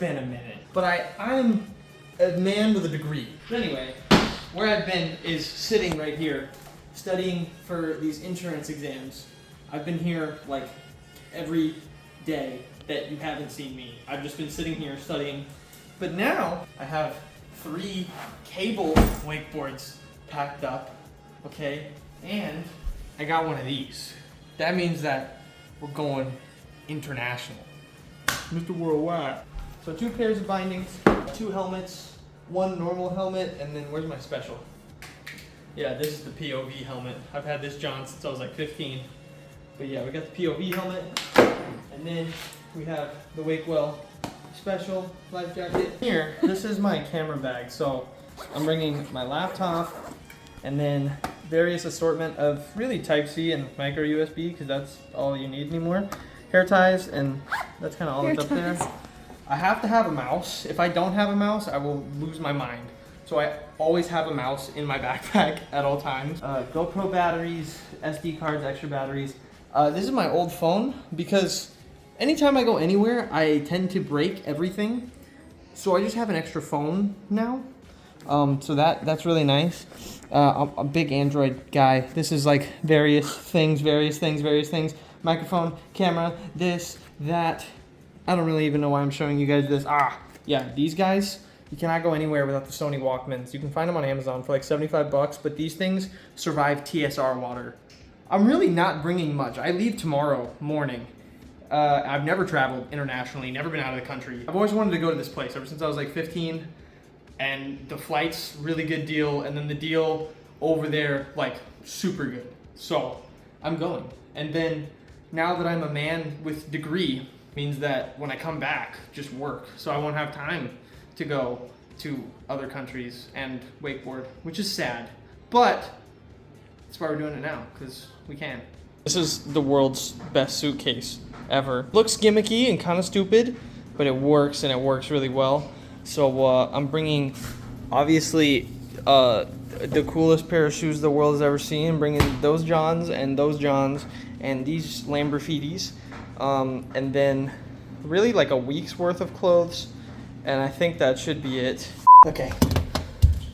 been a minute. But I'm a man with a degree. But anyway, where I've been is sitting right here, studying for these insurance exams. I've been here like every day that you haven't seen me. I've just been sitting here studying. But now I have 3 cable wakeboards packed up, okay? And I got one of these. That means that we're going international. Mr. Worldwide. So 2 pairs of bindings, 2 helmets, 1 normal helmet, and then where's my special? Yeah, this is the POV helmet. I've had this John since I was like 15. But yeah, we got the POV helmet, and then we have the Wakewell special life jacket. Here, this is my camera bag. So I'm bringing my laptop, and then various assortment of really Type-C and micro USB, because that's all you need anymore. Hair ties, and that's kind of all that's up there. I have to have a mouse. If I don't have a mouse, I will lose my mind. So I always have a mouse in my backpack at all times. GoPro batteries, SD cards, extra batteries. This is my old phone, because anytime I go anywhere, I tend to break everything. So I just have an extra phone now. So that's really nice. I'm a big Android guy. This is like various things. Microphone, camera, this, that. I don't really even know why I'm showing you guys this. Yeah, these guys, you cannot go anywhere without the Sony Walkmans. You can find them on Amazon for like 75 bucks, but these things survive TSR water. I'm really not bringing much. I leave tomorrow morning. I've never traveled internationally, never been out of the country. I've always wanted to go to this place ever since I was like 15, and the flight's really good deal, and then the deal over there, like super good. So I'm going. And then now that I'm a man with degree, means that when I come back, just work. So I won't have time to go to other countries and wakeboard, which is sad. But that's why we're doing it now, because we can. This is the world's best suitcase ever. Looks gimmicky and kind of stupid, but it works, and it works really well. So I'm bringing, obviously, the coolest pair of shoes the world has ever seen. Bringing those Johns and these Lamborghinis. And then really like a week's worth of clothes, and I think that should be it. Okay,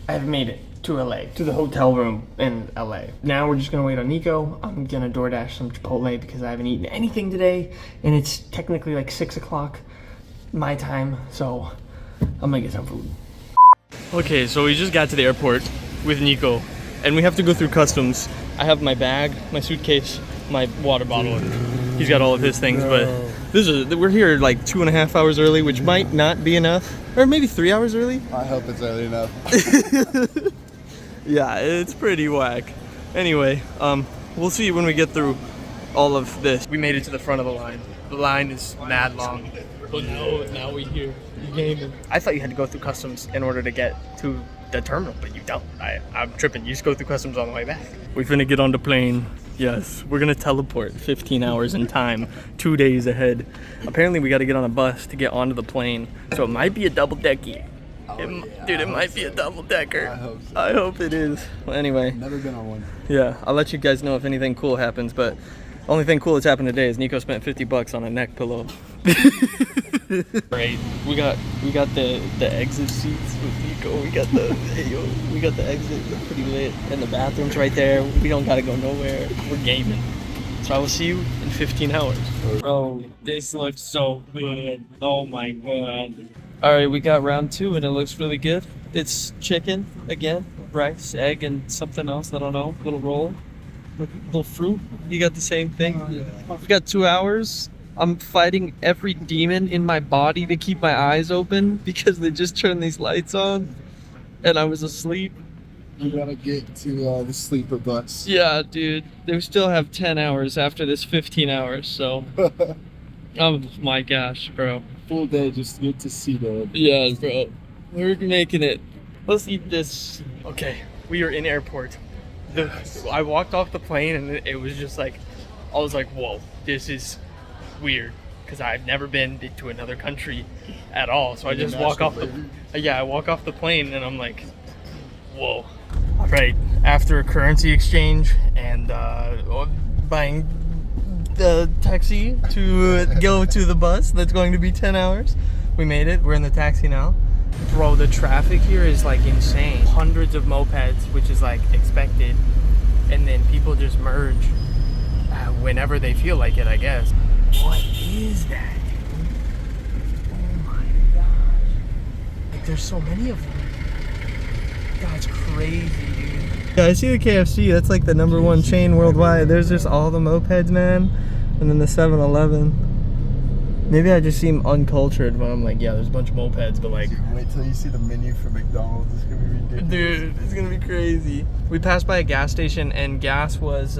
I've made it to LA, to the hotel room in LA. Now we're just gonna wait on Nico. I'm gonna DoorDash some Chipotle because I haven't eaten anything today, and it's technically like 6 o'clock my time, so I'm gonna get some food. Okay, so we just got to the airport with Nico, and we have to go through customs. I have my bag, my suitcase, my water bottle. He's got all of his things, but we're here like 2.5 hours early, which might not be enough, or maybe 3 hours early. I hope it's early enough. Yeah, it's pretty whack. Anyway, we'll see when we get through all of this. We made it to the front of the line. The line is mad long, but now we're here. I thought you had to go through customs in order to get to the terminal, but you don't. I'm tripping. You just go through customs on the way back. We're finna get on the plane. Yes, we're gonna teleport 15 hours in time, 2 days ahead. Apparently we gotta get on a bus to get onto the plane, so it might be a double-decker. Dude, it might be a double-decker. I hope so. I hope it is. Well, anyway. Never been on one. Yeah, I'll let you guys know if anything cool happens, but the only thing cool that's happened today is Nico spent 50 bucks on a neck pillow. Right, we got the exit seats with Nico. We got the exit. It's pretty lit, and the bathroom's right there. We don't gotta go nowhere. We're gaming. So I will see you in 15 hours. Bro, this looks so good. Oh my god. All right, we got round 2, and it looks really good. It's chicken again, rice, egg, and something else. I don't know. Little roll, little fruit. You got the same thing. We got 2 hours. I'm fighting every demon in my body to keep my eyes open because they just turned these lights on and I was asleep. You gotta get to the sleeper bus. Yeah, dude. They still have 10 hours after this 15 hours, so. Oh my gosh, bro. Full day just to get to see them. Yeah, bro. We're making it. Let's eat this. Okay, we are in airport. I walked off the plane and it was just like, I was like, whoa, this is weird, because I've never been to another country at all. So I just walk off I walk off the plane and I'm like, whoa. All right, after a currency exchange and buying the taxi to go to the bus that's going to be 10 hours, We made it. We're in the taxi now. Bro, the traffic here is like insane. Hundreds of mopeds, which is like expected. And then people just merge whenever they feel like it, I guess. What is that, dude? Oh my gosh. Like, there's so many of them. That's crazy, dude. Yeah, I see the KFC. That's like the #1 chain worldwide. There's just all the mopeds, man. And then the 7-Eleven. Maybe I just seem uncultured when I'm like, yeah, there's a bunch of mopeds, but like... Dude, wait till you see the menu for McDonald's. It's gonna be ridiculous. Dude, it's gonna be crazy. We passed by a gas station and gas was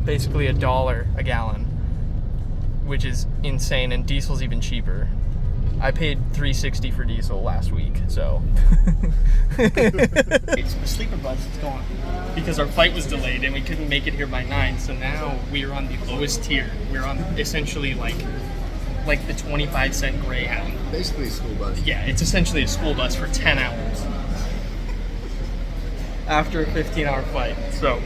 basically $1 a gallon, which is insane, and diesel's even cheaper. I paid $3.60 for diesel last week, so... The sleeper bus is gone because our flight was delayed and we couldn't make it here by 9, so now we are on the lowest tier. We're on essentially like the 25-cent Greyhound. Basically a school bus. Yeah, it's essentially a school bus for 10 hours. After a 15-hour flight, so.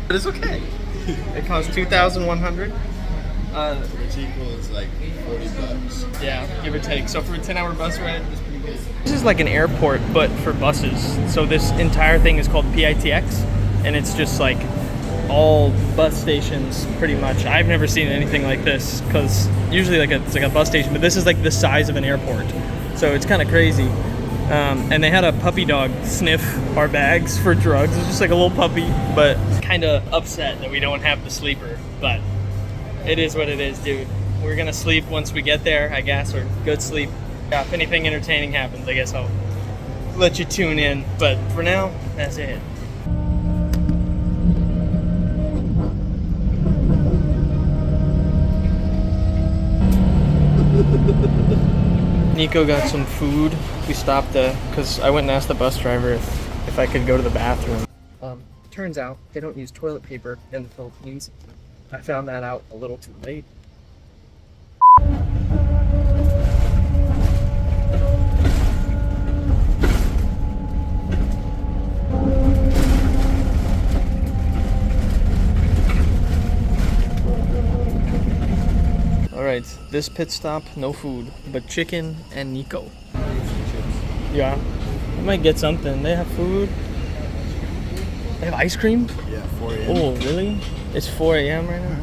But it's okay. It costs $2,100. Which equals like $40. Yeah, give or take. So for a 10-hour bus ride, it's pretty good. This is like an airport, but for buses. So this entire thing is called PITX, and it's just like all bus stations pretty much. I've never seen anything like this because usually it's like a bus station, but this is like the size of an airport, so it's kind of crazy. And they had a puppy dog sniff our bags for drugs. It's just like a little puppy, but kind of upset that we don't have the sleeper, but it is what it is, dude. We're gonna sleep once we get there, I guess, or good sleep. Yeah, if anything entertaining happens, I guess I'll let you tune in, but for now, that's it. Nico got some food. We stopped because I went and asked the bus driver if I could go to the bathroom. Turns out they don't use toilet paper in the Philippines. I found that out a little too late. Alright, this pit stop, no food, but chicken and Nico. Yeah, I might get something. They have food. They have ice cream? Yeah, 4 a.m. Oh, really? It's 4 a.m. right now?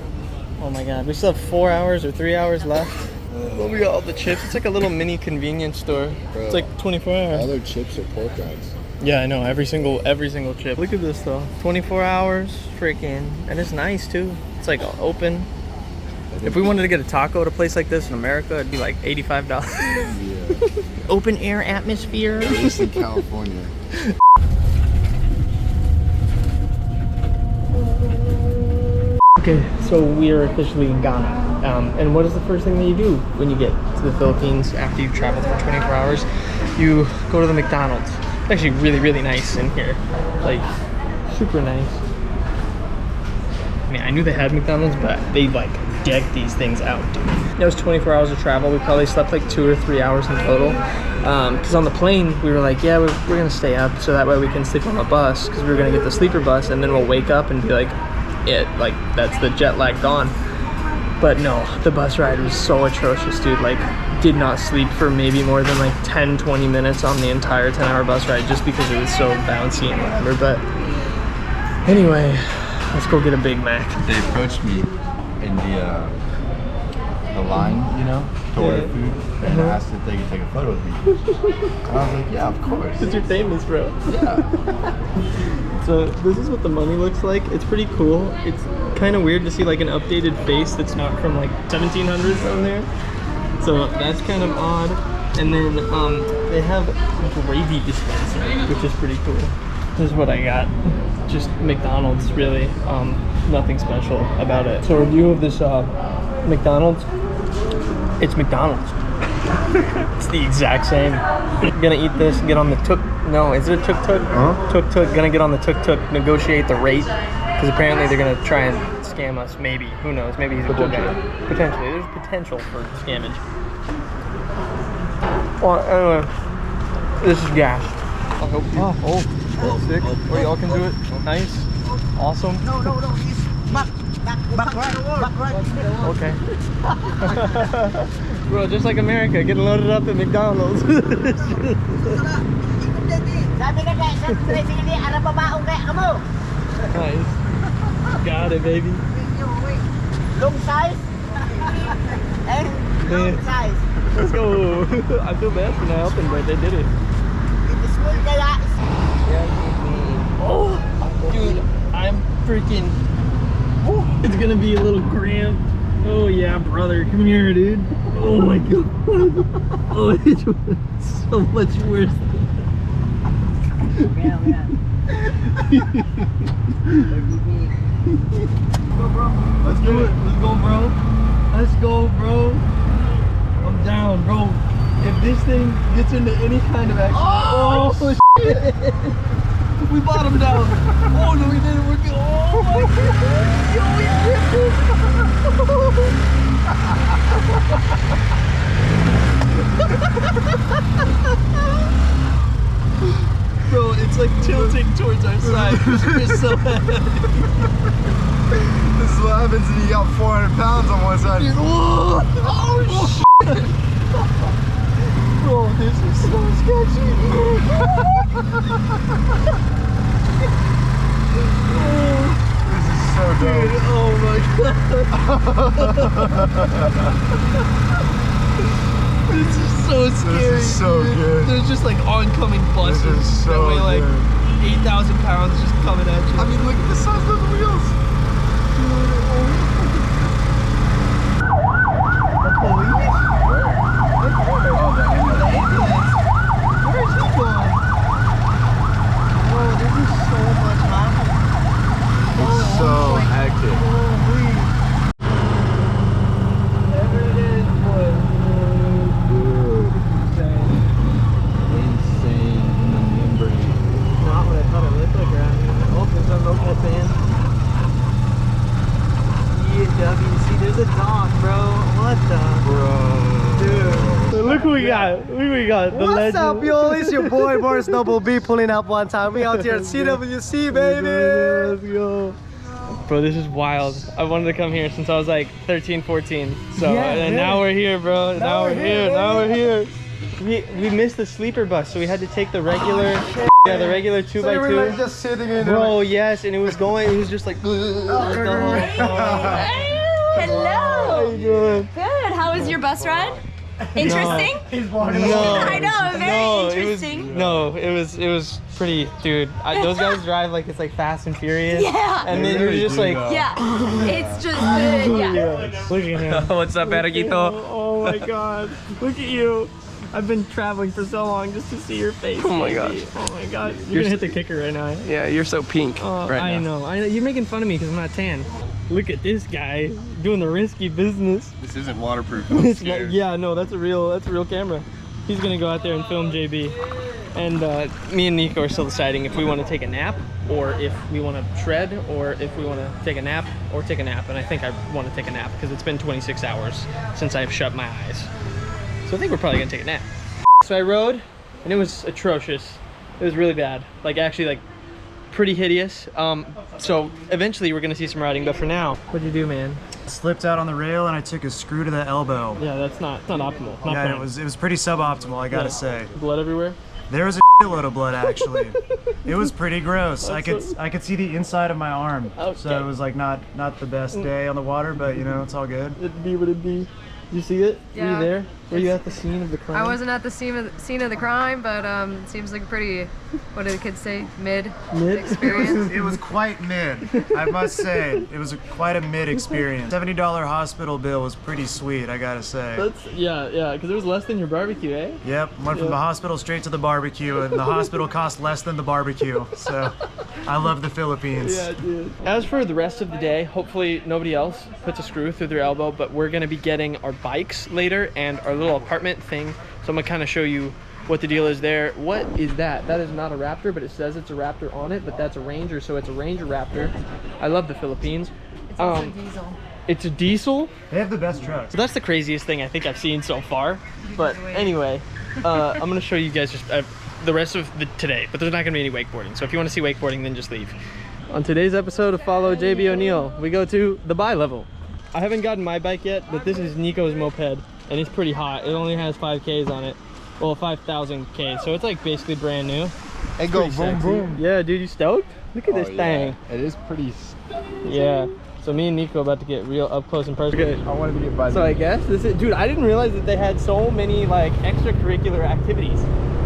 Oh my god, we still have 4 hours or 3 hours left. Oh, we got all the chips. It's like a little mini convenience store. Bro, it's like 24 hours. All their chips are pork rinds. Yeah, I know. Every single chip. Look at this though. 24 hours, freaking, and it's nice too. It's like open. If we wanted to get a taco at a place like this in America, it'd be like $85. Yeah. Open air atmosphere. At least in California. Okay, so we are officially in Ghana. And what is the first thing that you do when you get to the Philippines after you've traveled for 24 hours? You go to the McDonald's. It's actually really, really nice in here. Like, super nice. I mean, I knew they had McDonald's, but they like decked these things out, dude. That was 24 hours of travel. We probably slept like 2 or 3 hours in total. Because on the plane, we were like, yeah, we're gonna stay up so that way we can sleep on the bus, because we were gonna get the sleeper bus and then we'll wake up and be like, that's the jet lag gone. But no, the bus ride was so atrocious, dude. Like, did not sleep for maybe more than like 10-20 minutes on the entire 10-hour bus ride just because it was so bouncy and whatever. But anyway, let's go get a Big Mac. They approached me in the line, you know, to order food, and asked if they could take a photo with me. And I was like, yeah, of course. Because you're famous, bro. Yeah. So this is what the money looks like. It's pretty cool. It's kind of weird to see like an updated face that's not from like 1700s on there. So that's kind of odd. And then they have a gravy dispenser, which is pretty cool. This is what I got. Just McDonald's, really. Nothing special about it. So review of this McDonald's. It's McDonald's. It's the exact same. Gonna eat this, get on the tuk. No, is it a tuk-tuk? Tuk-tuk. Gonna get on the tuk-tuk, negotiate the rate, because apparently they're gonna try and scam us. Maybe. Who knows? Maybe he's a cool guy. Potentially. There's potential for scammage. Well, anyway, this is gas. I'll help you. Oh, sick. Oh, y'all can do it. Nice. Awesome. No. Okay. Bro, just like America, getting loaded up at McDonald's. Nice. Got it, baby. Long size and long size. Let's go. I feel bad for not helping, but they did it. Small kaya. Oh, dude, I'm freaking. It's gonna be a little cramped. Oh yeah, brother, come here, dude. Oh my god. Oh, it was so much worse. Let's do it. Let's go, bro. Let's go, bro. I'm down, bro. If this thing gets into any kind of action, oh shit! We bottomed out. Oh no, we didn't. We're good. Oh my god! Yo, we ripped it. Bro, it's like tilting towards our side. We're so heavy. This is what happens when you got 400 pounds on one side. Dude, whoa. Oh shit! Bro, this is so sketchy. This is so Dude, dope. oh my god. This is so scary. This is so dude. good. There's just like oncoming buses This is so that weigh like good. 8,000 pounds just coming at you. I mean, look at the size of those wheels. So hectic. Dude. Insane in the membrane. Not what I thought it looked like around here. Oh, there's a local fan. Yeah, see, there's a dog, bro. What the? Bro. Dude. Look what we got. Look what we got. The What's legend. up, y'all? It's your boy, Boris Double B, pulling up one time. We out here at CWC, baby. Let's go. Bro, this is wild. I wanted to come here since I was like 13, 14. So, Yeah, and now we're here, bro. Now we're here. Now we're here. We missed the sleeper bus, so we had to take the regular, yeah, the regular 2x2. So you were like just sitting in there. Bro, yes, and it was going, it was just like, Hello. How you doing? Good. How was your bus ride? Interesting? No, I know, very interesting. It was pretty, dude. Those guys drive like it's like Fast and Furious. Yeah. And then you're just like, Yeah. It's just yeah. Look at him. What's up, Erguito? Oh my god. Look at you. I've been traveling for so long just to see your face. Oh my baby. gosh. Oh my god. You're gonna hit the kicker right now. Yeah, you're so pink Oh, right I now. know. You're making fun of me because I'm not tan. Look at this guy doing the risky business. This isn't waterproof. It's not- yeah, no, that's a real camera. He's gonna go out there and film JB. And me and Nico are still deciding if we want to take a nap or if we want to shred or if we want to take a nap or take a nap. And I think I want to take a nap because it's been 26 hours since I've shut my eyes. So I think we're probably gonna take a nap. So I rode and it was atrocious. It was really bad. Like actually like pretty hideous. So eventually we're gonna see some riding, but for now, what'd you do, man? Slipped out on the rail and I took a screw to the elbow. Yeah, that's not optimal. Not Yeah, fun. it was pretty suboptimal, I gotta say. Blood everywhere. There was a load of blood actually. It was pretty gross. I could see the inside of my arm. Okay. So it was like not the best day on the water, but you know, it's all good. It'd be what it'd be. You see it? Were you Yeah. there? Were you at the scene of the crime? I wasn't at the scene of the crime, but it seems like a pretty, what do the kids say, mid experience. It was quite mid, I must say. It was quite a mid experience. $70 hospital bill was pretty sweet, I gotta say. That's yeah, because it was less than your barbecue, eh? Yep, went from the hospital straight to the barbecue, and the hospital cost less than the barbecue. So, I love the Philippines. Yeah, dude. As for the rest of the day, hopefully nobody else puts a screw through their elbow, but we're gonna be getting our bikes later and our little apartment thing. So I'm gonna kind of show you what the deal is there. What is that? That is not a Raptor, but it says it's a Raptor on it, but that's a Ranger, so it's a Ranger Raptor. I love the Philippines. It's also diesel. It's a diesel. They have the best trucks. So that's the craziest thing I think I've seen so far. But anyway, I'm gonna show you guys just the rest of today, but there's not gonna be any wakeboarding. So if you wanna see wakeboarding, then just leave. On today's episode of Follow JB O'Neill, we go to the buy level. I haven't gotten my bike yet, but this is Nico's moped, and it's pretty hot. It only has 5Ks on it. Well, 5,000 Ks, so it's like basically brand new. It goes boom, boom. Yeah, dude, you stoked? Look at this thing. It is pretty. Yeah. So me and Nico about to get real up close and personal. I wanted to get by. So I guess this is, dude, I didn't realize that they had so many like extracurricular activities.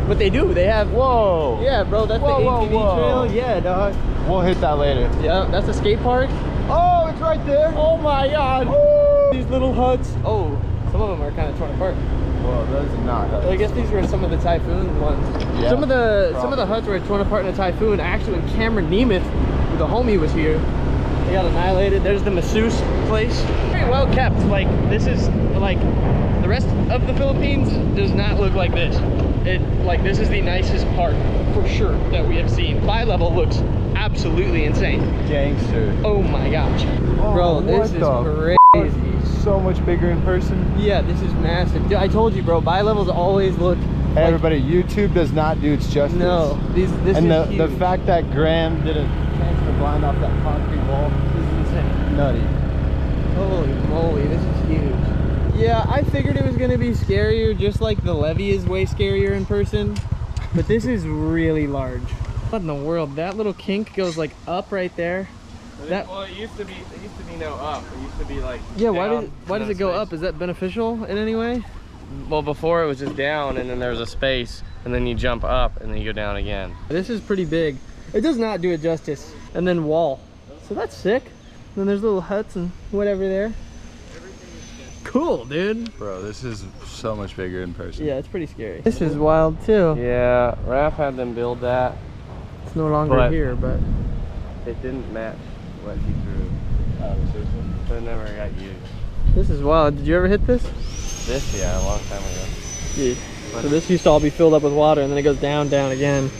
But they do. They have. Whoa. Yeah, bro, that's the ATV trail. Yeah, dog. We'll hit that later. Yeah, that's a skate park. Oh, it's right there. Oh my god. Woo. These little huts. Oh, some of them are kind of torn apart. Well, those are not. Well, I guess these were some of the typhoon ones. Yeah, some of the huts were torn apart in a typhoon. Actually, when Cameron Nemeth, the homie, was here, they got annihilated. There's the masseuse place. Very well kept. Like, this is like the rest of the Philippines does not look like this. This is the nicest park for sure that we have seen. Buy level looks absolutely insane. Gangster. Oh my gosh. Bro, this is crazy. So much bigger in person. Yeah, this is massive. Dude, I told you, bro, buy levels always look. Hey, everybody, YouTube does not do its justice. No, this and is the huge. fact that Graham didn't change the blind off that concrete wall is insane. Nutty. Holy moly, this is huge. Yeah, I figured it was gonna be scarier, just like the levee is way scarier in person. But this is really large. What in the world? That little kink goes like up right there. Well, it used to be no up. It used to be like. Yeah, down, why does it go up? Is that beneficial in any way? Well, before it was just down, and then there was a space, and then you jump up, and then you go down again. This is pretty big. It does not do it justice. And then wall. So that's sick. And then there's little huts and whatever there. Cool, dude. Bro, this is so much bigger in person. Yeah, it's pretty scary. This is wild too. Yeah, Raph had them build that. It's no longer here, but it didn't match what he drew. So it never got used. This is wild. Did you ever hit this? This, yeah, a long time ago. Yeah. So this used to all be filled up with water, and then it goes down, down again.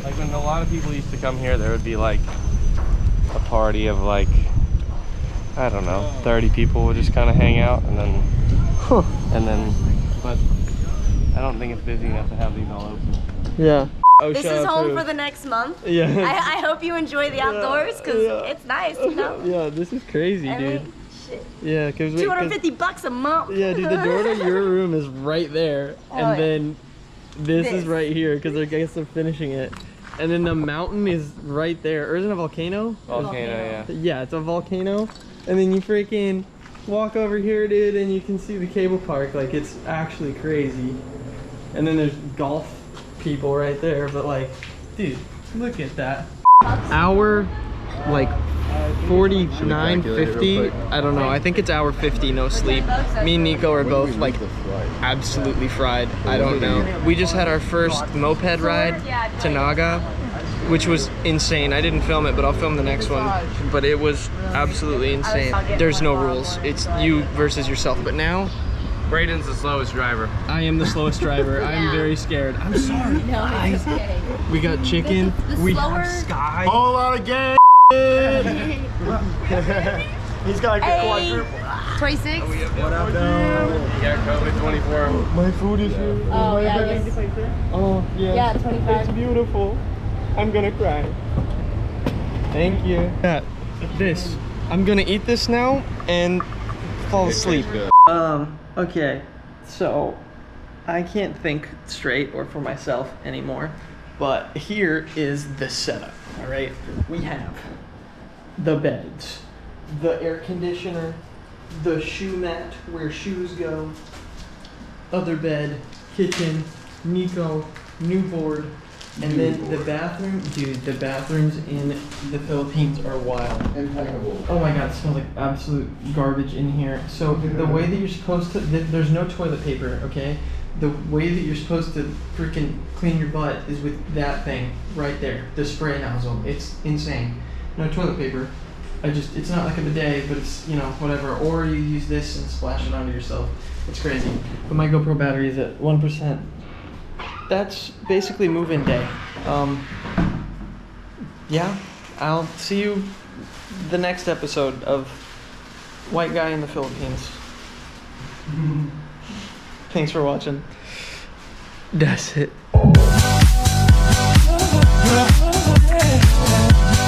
Like when a lot of people used to come here, there would be like a party of like, I don't know, 30 people would just kind of hang out, and then, but I don't think it's busy enough to have these all open. Yeah. Oh, This is home for the next month. Yeah. I hope you enjoy the outdoors because it's nice, you know? Yeah, this is crazy, dude. Shit. Yeah, because $250 a month. Yeah, dude, the door to your room is right there, and then this is right here because I guess they're finishing it, and then the mountain is right there. Or isn't it a volcano? Volcano, yeah. Yeah, it's a volcano, and then you freaking walk over here, dude, and you can see the cable park. Like, it's actually crazy. And then there's golf people right there, but like, dude, look at that. Hour like 49, 50. I don't know. I think it's hour 50, no sleep. Me and Nico are both like absolutely fried. I don't know. We just had our first moped ride to Naga, which was insane. I didn't film it, but I'll film the next one. But it was absolutely insane. There's no rules. It's you versus yourself. But now, Braden's the slowest driver. I am the slowest driver. I'm very scared. I'm sorry. No, it's okay. We got chicken. We slower- have Sky. Whole lot of game. He's got a good quadruple. 26? What up, though? Yeah, COVID 24. My food is here. Oh, yeah, Oh, yeah. Yeah, 25. It's beautiful. I'm gonna cry. Thank you. Yeah, this. I'm gonna eat this now and fall asleep. Okay. So, I can't think straight or for myself anymore, but here is the setup, all right? We have the beds, the air conditioner, the shoe mat where shoes go, other bed, kitchen, Nico, new board, and then the bathroom. Dude, the bathrooms in the Philippines are wild. Impeccable. Oh my god, it smells like absolute garbage in here. So the way that you're supposed to, there's no toilet paper, okay? The way that you're supposed to freaking clean your butt is with that thing right there, the spray nozzle. It's insane. No toilet paper. It's not like a bidet, but it's, you know, whatever. Or you use this and splash it onto yourself. It's crazy. But my GoPro battery is at 1%. That's basically move-in day. Yeah, I'll see you the next episode of White Guy in the Philippines. Thanks for watching. That's it.